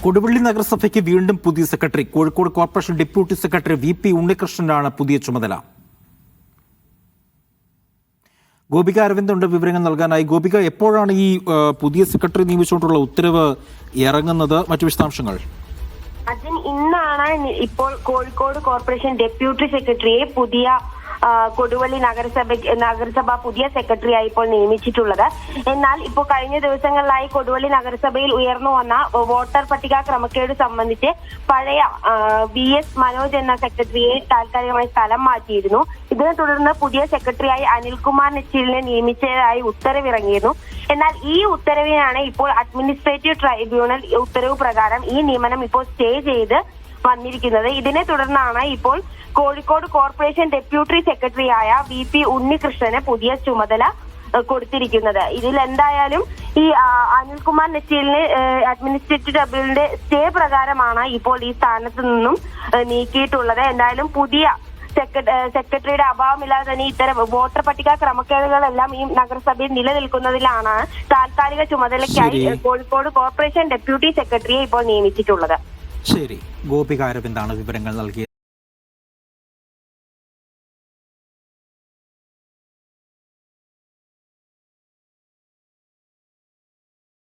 കൊടുവള്ളി നഗരസഭയ്ക്ക് വീണ്ടും പുതിയ secretary. Kozhikode corporation deputy secretary VP ഉണ്ണികൃഷ്ണനാണ് പുതിയ ചുമതല. ഗോപിക അരവിന്ദ് വിവരങ്ങൾ നൽകാനായി. ഗോപിക, എപ്പോഴാണ് ഈ പുതിയ സെക്രട്ടറി നിയമിച്ചുകൊണ്ടുള്ള ഉത്തരവ് ഇറങ്ങുന്നത്? മറ്റു വിശദാംശങ്ങൾ. അജിൻ, ഇന്നാണ് ഇപ്പോൾ കോഴിക്കോട് കോർപ്പറേഷൻ ഡെപ്യൂട്ടി സെക്രട്ടറിയെ പുതിയ കൊടുവള്ളി നഗരസഭ പുതിയ സെക്രട്ടറിയായി ഇപ്പോൾ നിയമിച്ചിട്ടുള്ളത്. എന്നാൽ ഇപ്പോൾ കഴിഞ്ഞ ദിവസങ്ങളിലായി കൊടുവള്ളി നഗരസഭയിൽ ഉയർന്നു വന്ന വോട്ടർ പട്ടിക ക്രമക്കേട് സംബന്ധിച്ച് പഴയ VS മനോജ് എന്ന സെക്രട്ടറിയെ താൽക്കാലികമായി സ്ഥലം മാറ്റിയിരുന്നു. ഇതിനെ തുടർന്ന് പുതിയ സെക്രട്ടറിയായി അനിൽകുമാർ നെച്ചിലിനെ നിയമിച്ചതായി ഉത്തരവിറങ്ങിയിരുന്നു. എന്നാൽ ഈ ഉത്തരവിനാണ് ഇപ്പോൾ അഡ്മിനിസ്ട്രേറ്റീവ് ട്രൈബ്യൂണൽ ഉത്തരവ് പ്രകാരം ഈ നിയമനം ഇപ്പോൾ സ്റ്റേ ചെയ്ത് വന്നിരിക്കുന്നത്. ഇതിനെ തുടർന്നാണ് ഇപ്പോൾ കോഴിക്കോട് കോർപ്പറേഷൻ ഡെപ്യൂട്ടി സെക്രട്ടറിയായ VP ഉണ്ണികൃഷ്ണന് പുതിയ ചുമതല കൊടുത്തിരിക്കുന്നത്. ഇതിൽ എന്തായാലും ഈ അനിൽകുമാർ നെച്ചീലിന് അഡ്മിനിസ്ട്രേറ്റീവ് ട്രൈബ്യൂണലിന്റെ സ്റ്റേ പ്രകാരമാണ് ഇപ്പോൾ ഈ സ്ഥാനത്ത് നിന്നും നീക്കിയിട്ടുള്ളത്. എന്തായാലും പുതിയ സെക്രട്ടറിയുടെ അഭാവമില്ലാതെ തന്നെ ഇത്തരം വോട്ടർ പട്ടിക ക്രമക്കേടുകളെല്ലാം ഈ നഗരസഭയിൽ നിലനിൽക്കുന്നതിലാണ് താൽക്കാലിക ചുമതലയ്ക്കായി കോഴിക്കോട് കോർപ്പറേഷൻ ഡെപ്യൂട്ടി സെക്രട്ടറിയെ ഇപ്പോൾ നിയമിച്ചിട്ടുള്ളത്. ശരി, ഗോപിക അരവിന്ദാണ് വിവരങ്ങൾ നൽകിയത്.